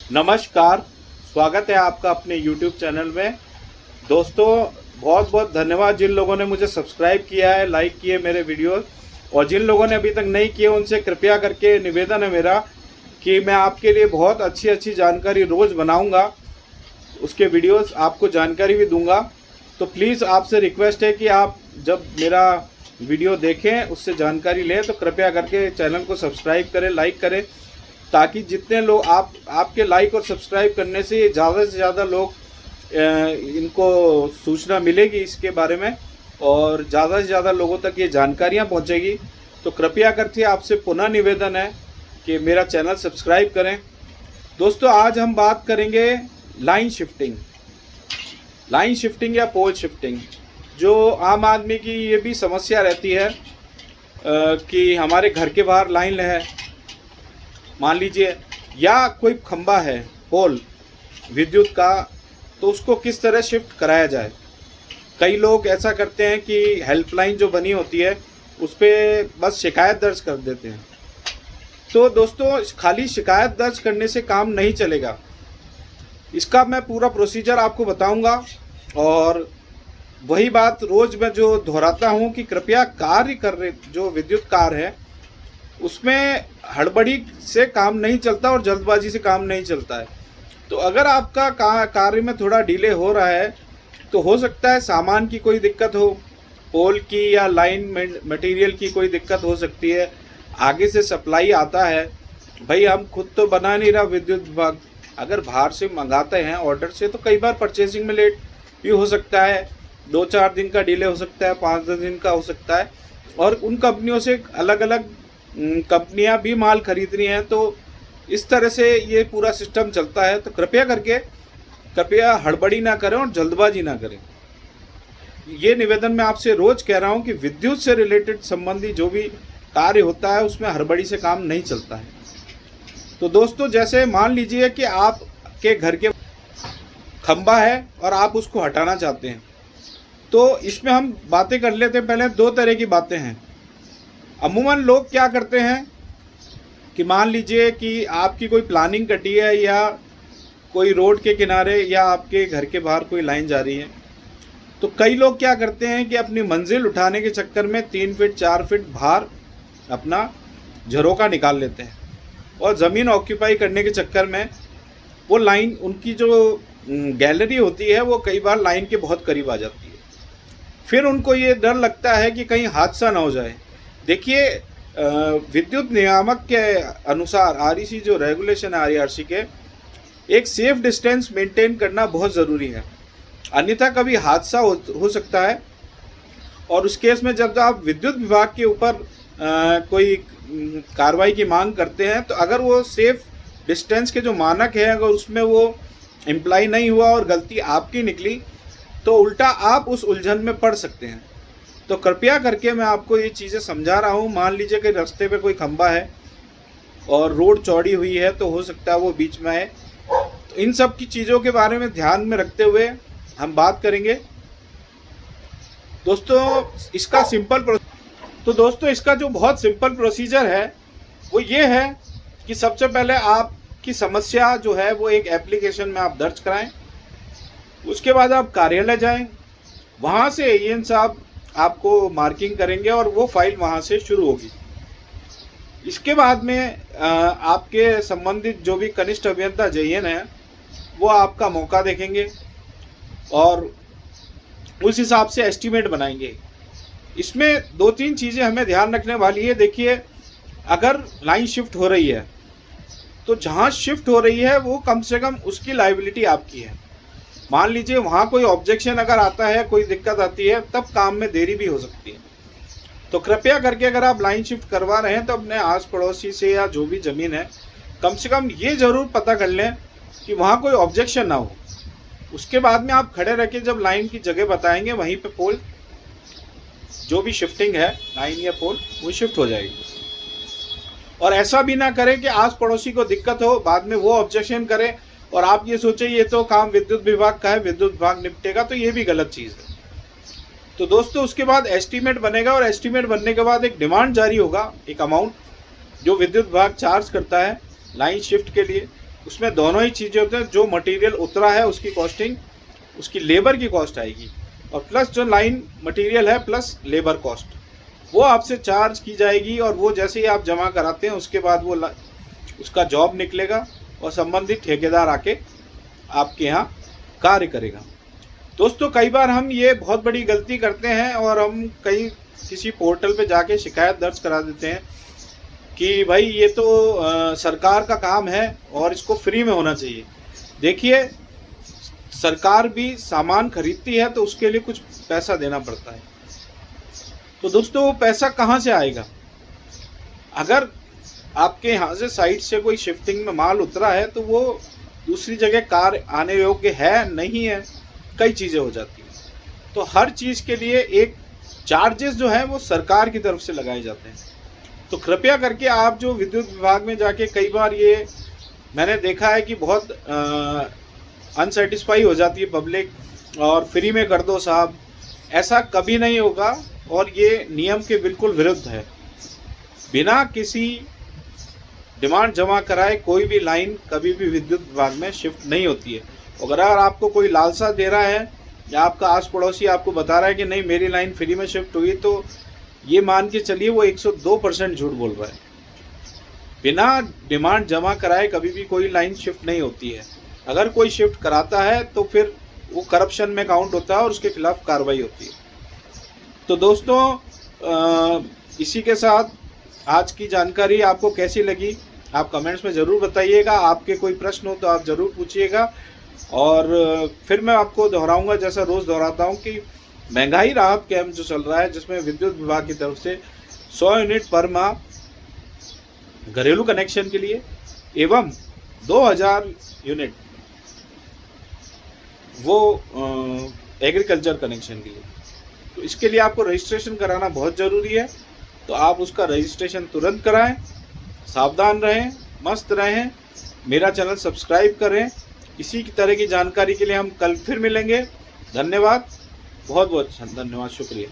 नमस्कार, स्वागत है आपका अपने YouTube चैनल में। दोस्तों, बहुत बहुत धन्यवाद जिन लोगों ने मुझे सब्सक्राइब किया है, लाइक किए मेरे वीडियो, और जिन लोगों ने अभी तक नहीं किए उनसे कृपया करके निवेदन है मेरा कि मैं आपके लिए बहुत अच्छी अच्छी जानकारी रोज़ बनाऊंगा, उसके वीडियोस आपको जानकारी भी दूंगा। तो प्लीज़ आपसे रिक्वेस्ट है कि आप जब मेरा वीडियो देखें उससे जानकारी लें तो कृपया करके चैनल को सब्सक्राइब करें, लाइक करें, ताकि जितने लोग आपके लाइक और सब्सक्राइब करने से ज़्यादा लोग इनको सूचना मिलेगी इसके बारे में और ज़्यादा से ज़्यादा लोगों तक ये जानकारियाँ पहुँचेगी। तो कृपया करके आपसे पुनः निवेदन है कि मेरा चैनल सब्सक्राइब करें। दोस्तों, आज हम बात करेंगे लाइन शिफ्टिंग या पोल शिफ्टिंग। जो आम आदमी की ये भी समस्या रहती है कि हमारे घर के बाहर लाइन है, मान लीजिए, या कोई खंबा है पोल विद्युत का, तो उसको किस तरह शिफ्ट कराया जाए। कई लोग ऐसा करते हैं कि हेल्पलाइन जो बनी होती है उस पर बस शिकायत दर्ज कर देते हैं। तो दोस्तों, खाली शिकायत दर्ज करने से काम नहीं चलेगा। इसका मैं पूरा प्रोसीजर आपको बताऊंगा, और वही बात रोज़ मैं जो दोहराता हूं कि कृपया कार्य कर रहे जो विद्युत कार्य है उसमें हड़बड़ी से काम नहीं चलता और जल्दबाजी से काम नहीं चलता है। तो अगर आपका कार्य में थोड़ा डिले हो रहा है तो हो सकता है सामान की कोई दिक्कत हो, पोल की या लाइन मटेरियल की कोई दिक्कत हो सकती है, आगे से सप्लाई आता है। भाई, हम खुद तो बना नहीं रहा विद्युत विभाग, अगर बाहर से मंगाते हैं ऑर्डर से तो कई बार परचेसिंग में लेट भी हो सकता है, 2-4 दिन का डिले हो सकता है, 5-10 दिन का हो सकता है, और उन कंपनियों से अलग अलग कंपनियां भी माल खरीद रही हैं। तो इस तरह से ये पूरा सिस्टम चलता है। तो कृपया हड़बड़ी ना करें और जल्दबाजी ना करें। ये निवेदन मैं आपसे रोज कह रहा हूं कि विद्युत से रिलेटेड संबंधी जो भी कार्य होता है उसमें हड़बड़ी से काम नहीं चलता है। तो दोस्तों, जैसे मान लीजिए कि आपके घर के खंबा है और आप उसको हटाना चाहते हैं, तो इसमें हम बातें कर लेते हैं। पहले 2 तरह की बातें हैं। अमूमन लोग क्या करते हैं कि मान लीजिए कि आपकी कोई प्लानिंग कटी है या कोई रोड के किनारे या आपके घर के बाहर कोई लाइन जा रही है, तो कई लोग क्या करते हैं कि अपनी मंजिल उठाने के चक्कर में 3 फीट 4 फीट बाहर अपना झरोका निकाल लेते हैं, और ज़मीन ऑक्यूपाई करने के चक्कर में वो लाइन, उनकी जो गैलरी होती है वो कई बार लाइन के बहुत करीब आ जाती है। फिर उनको ये डर लगता है कि कहीं हादसा ना हो जाए। देखिए, विद्युत नियामक के अनुसार आरईसी जो रेगुलेशन है आरईआरसी के, एक सेफ डिस्टेंस मेंटेन करना बहुत ज़रूरी है, अन्यथा कभी हादसा हो सकता है। और उस केस में जब आप विद्युत विभाग के ऊपर कोई कार्रवाई की मांग करते हैं, तो अगर वो सेफ डिस्टेंस के जो मानक है अगर उसमें वो इम्प्लाई नहीं हुआ और गलती आपकी निकली, तो उल्टा आप उस उलझन में पड़ सकते हैं। तो कृपया करके मैं आपको ये चीज़ें समझा रहा हूँ। मान लीजिए कि रास्ते पे कोई खंबा है और रोड चौड़ी हुई है, तो हो सकता है वो बीच में है। तो इन सब की चीज़ों के बारे में ध्यान में रखते हुए हम बात करेंगे। दोस्तों, इसका जो बहुत सिंपल प्रोसीजर है वो ये है कि सबसे पहले आपकी समस्या जो है वो एक एप्लीकेशन में आप दर्ज कराएं। उसके बाद आप कार्यालय जाएं, वहाँ से एएन साहब आपको मार्किंग करेंगे और वो फाइल वहाँ से शुरू होगी। इसके बाद में आपके संबंधित जो भी कनिष्ठ अभियंता जेईएन है वो आपका मौका देखेंगे और उस हिसाब से एस्टीमेट बनाएंगे। इसमें 2-3 चीज़ें हमें ध्यान रखने वाली है। देखिए, अगर लाइन शिफ्ट हो रही है तो जहाँ शिफ्ट हो रही है वो कम से कम उसकी लायबिलिटी आपकी है। मान लीजिए वहाँ कोई ऑब्जेक्शन अगर आता है, कोई दिक्कत आती है, तब काम में देरी भी हो सकती है। तो कृपया करके अगर आप लाइन शिफ्ट करवा रहे हैं तो अपने आस पड़ोसी से या जो भी ज़मीन है, कम से कम ये ज़रूर पता कर लें कि वहाँ कोई ऑब्जेक्शन ना हो। उसके बाद में आप खड़े रह के जब लाइन की जगह बताएंगे, वहीं पे पोल जो भी शिफ्टिंग है, लाइन या पोल, वो शिफ्ट हो जाएगी। और ऐसा भी ना करें कि आस पड़ोसी को दिक्कत हो, बाद में वो ऑब्जेक्शन करे और आप ये सोचे ये तो काम विद्युत विभाग का है, विद्युत विभाग निपटेगा, तो ये भी गलत चीज़ है। तो दोस्तों, उसके बाद एस्टीमेट बनेगा और एस्टीमेट बनने के बाद एक डिमांड जारी होगा, एक अमाउंट जो विद्युत विभाग चार्ज करता है लाइन शिफ्ट के लिए। उसमें दोनों ही चीज़ें होते हैं। जो मटेरियल उतरा है उसकी कॉस्टिंग, उसकी लेबर की कॉस्ट आएगी, और प्लस जो लाइन मटेरियल है प्लस लेबर कॉस्ट वो आपसे चार्ज की जाएगी। और वो जैसे ही आप जमा कराते हैं उसके बाद वो उसका जॉब निकलेगा और संबंधित ठेकेदार आके आपके यहाँ कार्य करेगा। दोस्तों कई बार हम ये बहुत बड़ी गलती करते हैं और हम किसी पोर्टल पे जाके शिकायत दर्ज करा देते हैं कि भाई ये तो सरकार का काम है और इसको फ्री में होना चाहिए। देखिए, सरकार भी सामान खरीदती है तो उसके लिए कुछ पैसा देना पड़ता है। तो दोस्तों वो पैसा कहाँ से आएगा? अगर आपके यहाँ से साइड से कोई शिफ्टिंग में माल उतरा है तो वो दूसरी जगह कार आने योग्य है नहीं है, कई चीज़ें हो जाती हैं। तो हर चीज़ के लिए एक चार्जेस जो है वो सरकार की तरफ से लगाए जाते हैं। तो कृपया करके आप जो विद्युत विभाग में जाके, कई बार ये मैंने देखा है कि बहुत अनसेटिस्फाई हो जाती है पब्लिक, और फ्री में कर दो साहब, ऐसा कभी नहीं होगा और ये नियम के बिल्कुल विरुद्ध है। बिना किसी डिमांड जमा कराए कोई भी लाइन कभी भी विद्युत विभाग में शिफ्ट नहीं होती है। अगर आपको कोई लालसा दे रहा है या आपका आस पड़ोसी आपको बता रहा है कि नहीं मेरी लाइन फ्री में शिफ्ट हुई, तो ये मान के चलिए वो 102% झूठ बोल रहा है। बिना डिमांड जमा कराए कभी भी कोई लाइन शिफ्ट नहीं होती है। अगर कोई शिफ्ट कराता है तो फिर वो करप्शन में काउंट होता है और उसके खिलाफ कार्रवाई होती है। तो दोस्तों इसी के साथ आज की जानकारी आपको कैसी लगी आप कमेंट्स में ज़रूर बताइएगा। आपके कोई प्रश्न हो तो आप ज़रूर पूछिएगा। और फिर मैं आपको दोहराऊंगा, जैसा रोज़ दोहराता हूँ, कि महंगाई राहत कैंप जो चल रहा है जिसमें विद्युत विभाग की तरफ से 100 यूनिट पर माह घरेलू कनेक्शन के लिए एवं 2000 यूनिट वो एग्रीकल्चर कनेक्शन के लिए, तो इसके लिए आपको रजिस्ट्रेशन कराना बहुत ज़रूरी है। तो आप उसका रजिस्ट्रेशन तुरंत कराएं। सावधान रहें, मस्त रहें, मेरा चैनल सब्सक्राइब करें। इसी की तरह की जानकारी के लिए हम कल फिर मिलेंगे। धन्यवाद, बहुत बहुत धन्यवाद, शुक्रिया।